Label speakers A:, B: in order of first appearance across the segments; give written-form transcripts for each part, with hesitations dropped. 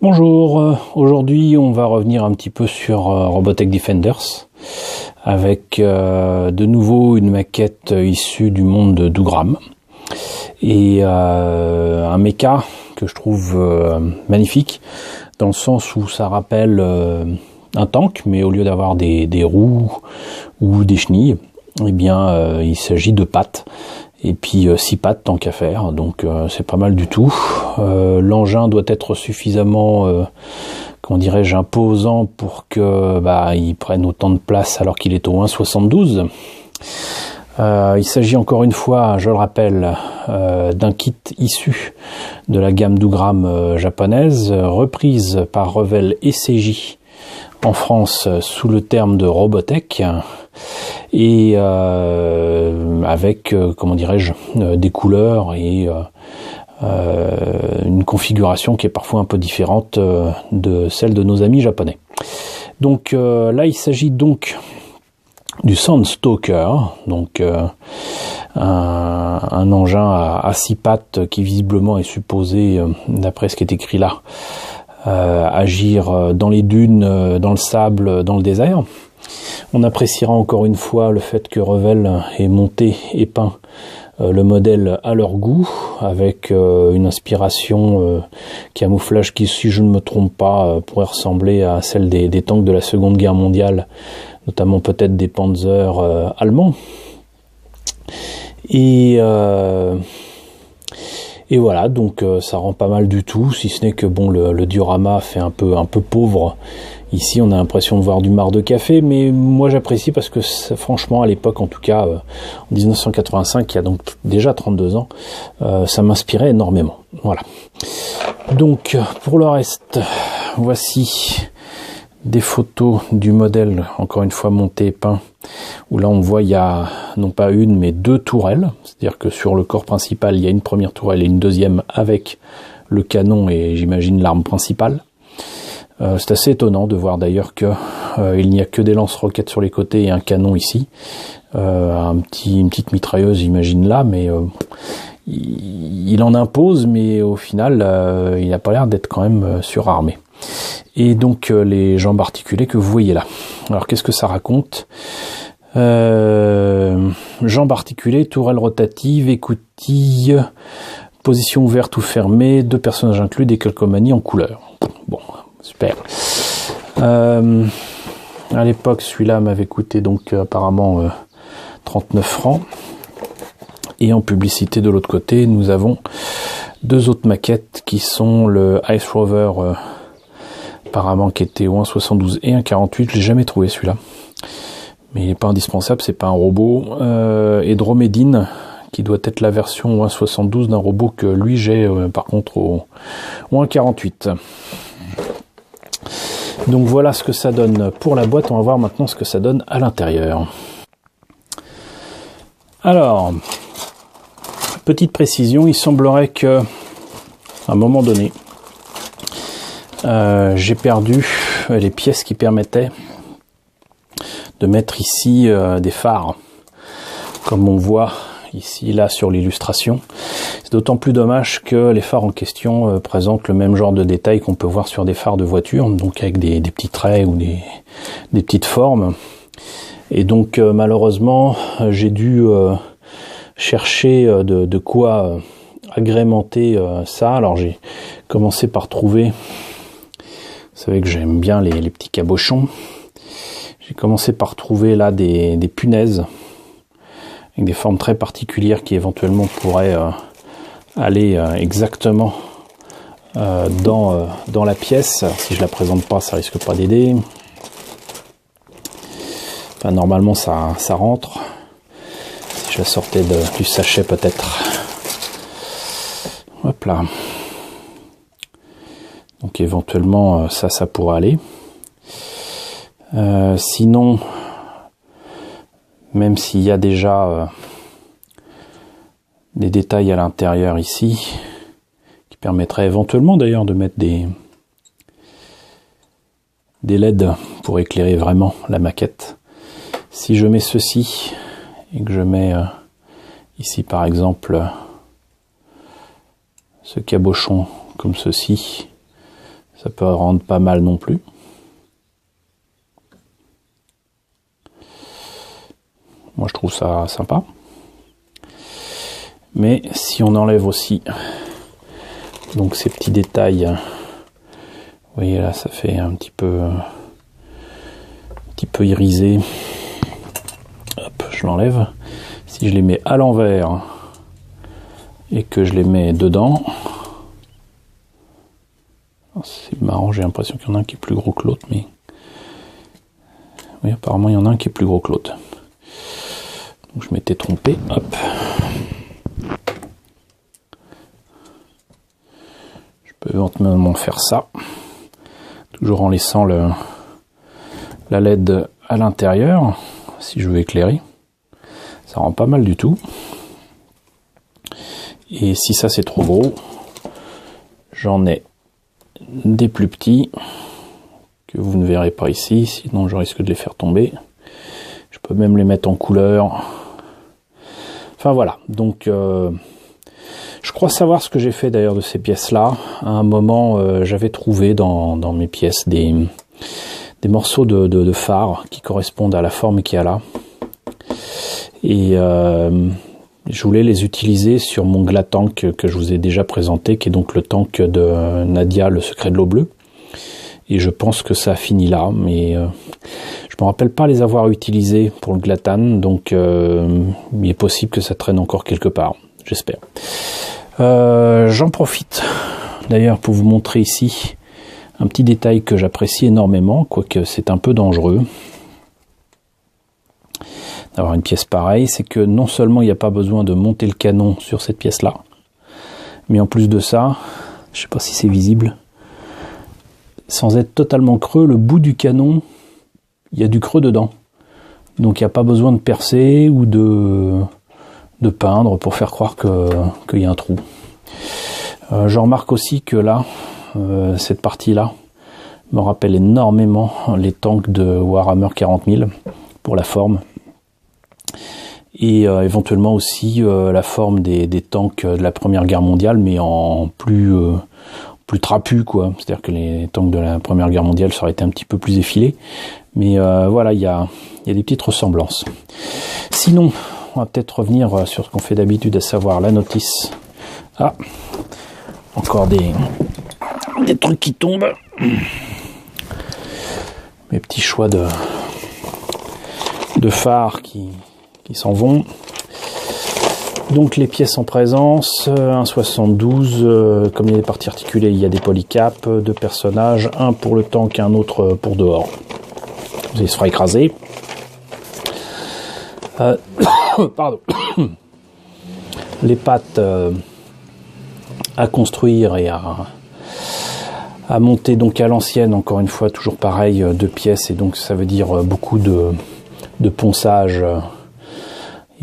A: Bonjour, aujourd'hui on va revenir un petit peu sur Robotech Defenders avec de nouveau une maquette issue du monde de Dougram et un mecha que je trouve magnifique dans le sens où ça rappelle un tank, mais au lieu d'avoir des roues ou des chenilles, eh bien il s'agit de pattes. Et puis 6 pattes tant qu'à faire, donc c'est pas mal du tout. L'engin doit être suffisamment, comment dirais-je, imposant pour que il prenne autant de place alors qu'il est au 1,72. Il s'agit encore une fois, je le rappelle, d'un kit issu de la gamme Dougram japonaise, reprise par Revell et CJ en France sous le terme de Robotech, et avec, comment dirais-je, des couleurs et une configuration qui est parfois un peu différente de celle de nos amis japonais. Donc là, il s'agit donc du Sandstalker, donc un engin à 6 pattes qui visiblement est supposé, d'après ce qui est écrit là, agir dans les dunes, dans le sable, dans le désert. On appréciera encore une fois le fait que Revell ait monté et peint le modèle à leur goût, avec une inspiration camouflage qui, si je ne me trompe pas, pourrait ressembler à celle des tanks de la Seconde Guerre mondiale, notamment peut-être des Panzer allemands. Et voilà, donc ça rend pas mal du tout, si ce n'est que bon, le diorama fait un peu pauvre. Ici, on a l'impression de voir du marc de café, mais moi j'apprécie parce que franchement, à l'époque, en tout cas, en 1985, il y a donc déjà 32 ans, ça m'inspirait énormément. Voilà. Donc, pour le reste, voici des photos du modèle, encore une fois monté et peint, où là on voit il y a non pas une mais 2 tourelles, c'est-à-dire que sur le corps principal il y a une première tourelle et une deuxième avec le canon et j'imagine l'arme principale. C'est assez étonnant de voir d'ailleurs que il n'y a que des lance-roquettes sur les côtés et un canon ici, une petite mitrailleuse j'imagine là, mais il en impose, mais au final il n'a pas l'air d'être quand même surarmé. Et donc les jambes articulées que vous voyez là. Alors qu'est-ce que ça raconte? Jambes articulées, tourelle rotative, écoutille, position ouverte ou fermée, 2 personnages inclus, des calcomanies en couleur. Bon, super. À l'époque, celui-là m'avait coûté donc apparemment 39 francs. Et en publicité de l'autre côté, nous avons 2 autres maquettes qui sont le Ice Rover, apparemment qui était au 1,72 et 1,48. Je l'ai jamais trouvé celui-là, mais il n'est pas indispensable, c'est pas un robot. Et Dromedine, qui doit être la version 1,72 d'un robot que lui j'ai par contre au 1,48. Donc voilà ce que ça donne pour la boîte. On va voir maintenant ce que ça donne à l'intérieur. Alors, petite précision, il semblerait que à un moment donné, j'ai perdu les pièces qui permettaient de mettre ici des phares, comme on voit ici là sur l'illustration. C'est d'autant plus dommage que les phares en question présentent le même genre de détails qu'on peut voir sur des phares de voiture, donc avec des petits traits ou des petites formes. Et donc malheureusement j'ai dû chercher de quoi agrémenter ça. Alors j'ai commencé par trouver, vous savez que j'aime bien les petits cabochons. J'ai commencé par trouver là des punaises avec des formes très particulières qui éventuellement pourraient aller exactement dans la pièce. Si je la présente pas, ça risque pas d'aider. Enfin, normalement ça rentre. Si je la sortais du sachet peut-être. Hop là. Donc éventuellement ça pourrait aller. Sinon, même s'il y a déjà des détails à l'intérieur ici, qui permettraient éventuellement d'ailleurs de mettre des LED pour éclairer vraiment la maquette. Si je mets ceci et que je mets ici par exemple ce cabochon comme ceci, Ça peut rendre pas mal non plus. Moi je trouve ça sympa. Mais si on enlève aussi donc ces petits détails, vous voyez là ça fait un petit peu irisé. Hop, je l'enlève. Si je les mets à l'envers et que je les mets dedans, c'est marrant, j'ai l'impression qu'il y en a un qui est plus gros que l'autre, mais oui, apparemment il y en a un qui est plus gros que l'autre. Donc je m'étais trompé. Hop. Je peux éventuellement faire ça, toujours en laissant la LED à l'intérieur, si je veux éclairer. Ça rend pas mal du tout. Et si ça c'est trop gros, j'en ai des plus petits que vous ne verrez pas ici, sinon je risque de les faire tomber. Je peux même les mettre en couleur. Enfin voilà, donc je crois savoir ce que j'ai fait d'ailleurs de ces pièces là. À un moment j'avais trouvé dans mes pièces des morceaux de phare qui correspondent à la forme qu'il y a là. Et je voulais les utiliser sur mon Glatank que je vous ai déjà présenté, qui est donc le tank de Nadia, le secret de l'eau bleue. Et je pense que ça finit là, mais je me rappelle pas les avoir utilisés pour le Glatan, donc il est possible que ça traîne encore quelque part, j'espère. J'en profite d'ailleurs pour vous montrer ici un petit détail que j'apprécie énormément, quoique c'est un peu dangereux d'avoir une pièce pareille, c'est que non seulement il n'y a pas besoin de monter le canon sur cette pièce là, mais en plus de ça, je sais pas si c'est visible, sans être totalement creux, le bout du canon, il y a du creux dedans, donc il n'y a pas besoin de percer ou de peindre pour faire croire qu'il y a un trou. Je remarque aussi que là, cette partie là me rappelle énormément les tanks de Warhammer 40 000 pour la forme. Et éventuellement aussi la forme des tanks de la Première Guerre mondiale, mais en plus trapu, quoi. C'est-à-dire que les tanks de la Première Guerre mondiale, ça aurait été un petit peu plus effilé. Mais voilà, il y a des petites ressemblances. Sinon, on va peut-être revenir sur ce qu'on fait d'habitude, à savoir la notice. Ah, encore des trucs qui tombent. Mes petits choix de phares qui s'en vont. Donc les pièces en présence, 1,72, comme il y a des parties articulées, il y a des polycaps, 2 personnages, un pour le tank et un autre pour dehors. Il se fera écraser. Pardon. Les pattes à construire et à monter donc à l'ancienne, encore une fois, toujours pareil, 2 pièces, et donc ça veut dire beaucoup de ponçage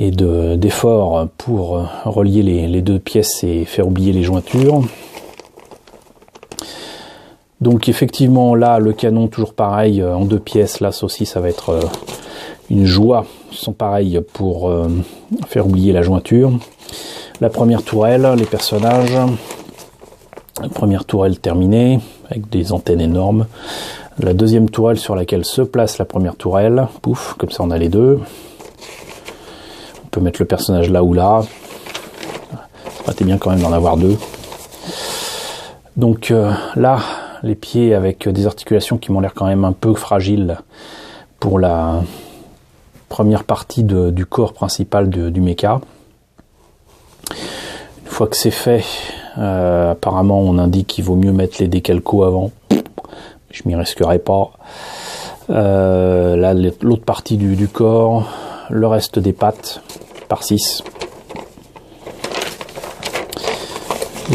A: et d'efforts pour relier les 2 pièces et faire oublier les jointures. Donc effectivement là le canon toujours pareil en 2 pièces, là ça aussi ça va être une joie, sont pareils pour faire oublier la jointure. La première tourelle, les personnages, la première tourelle terminée avec des antennes énormes. La deuxième tourelle sur laquelle se place la première tourelle, pouf, comme ça on a les 2. On peut mettre le personnage là ou là. Ça aurait été bien quand même d'en avoir 2. Donc là, les pieds avec des articulations qui m'ont l'air quand même un peu fragiles pour la première partie du corps principal du mecha. Une fois que c'est fait, apparemment on indique qu'il vaut mieux mettre les décalcos avant. Je m'y risquerai pas. Là, l'autre partie du corps, le reste des pattes par 6.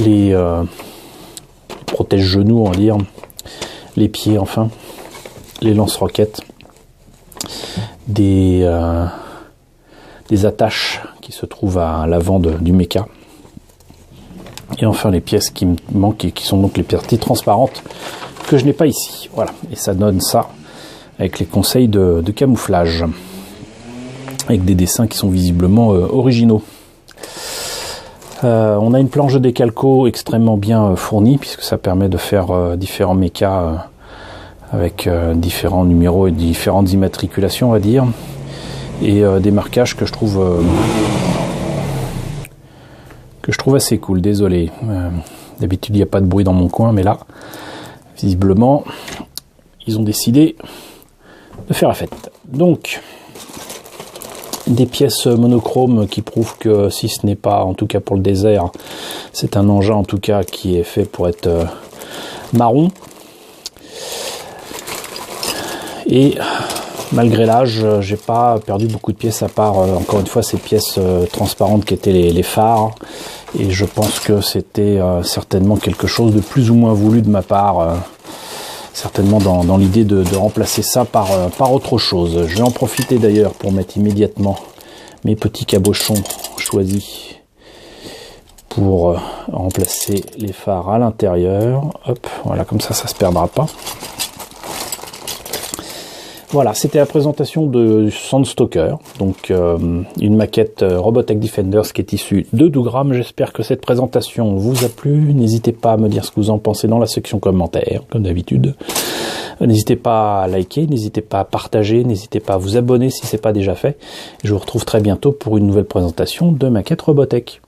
A: Les protège-genoux, on va dire. Les pieds, enfin. Les lance-roquettes. Des attaches qui se trouvent à l'avant du mecha. Et enfin les pièces qui me manquent et qui sont donc les parties transparentes que je n'ai pas ici. Voilà, et ça donne ça avec les conseils de camouflage, avec des dessins qui sont visiblement originaux. On a une planche de décalco extrêmement bien fournie, puisque ça permet de faire différents mechas avec différents numéros et différentes immatriculations, on va dire, et des marquages que je trouve assez cool. Désolé, d'habitude il n'y a pas de bruit dans mon coin, mais là, visiblement, ils ont décidé de faire la fête. Donc, des pièces monochromes qui prouvent que si ce n'est pas, en tout cas pour le désert, c'est un engin en tout cas qui est fait pour être marron. Et malgré l'âge, j'ai pas perdu beaucoup de pièces à part encore une fois ces pièces transparentes qui étaient les phares. Et je pense que c'était certainement quelque chose de plus ou moins voulu de ma part. Certainement dans l'idée de remplacer ça par autre chose. Je vais en profiter d'ailleurs pour mettre immédiatement mes petits cabochons choisis pour remplacer les phares à l'intérieur. Hop, voilà, comme ça se perdra pas. Voilà, c'était la présentation de Sandstalker, donc une maquette Robotech Defenders qui est issue de Dougram. J'espère que cette présentation vous a plu. N'hésitez pas à me dire ce que vous en pensez dans la section commentaires, comme d'habitude. N'hésitez pas à liker, n'hésitez pas à partager, n'hésitez pas à vous abonner si ce n'est pas déjà fait. Je vous retrouve très bientôt pour une nouvelle présentation de maquette Robotech.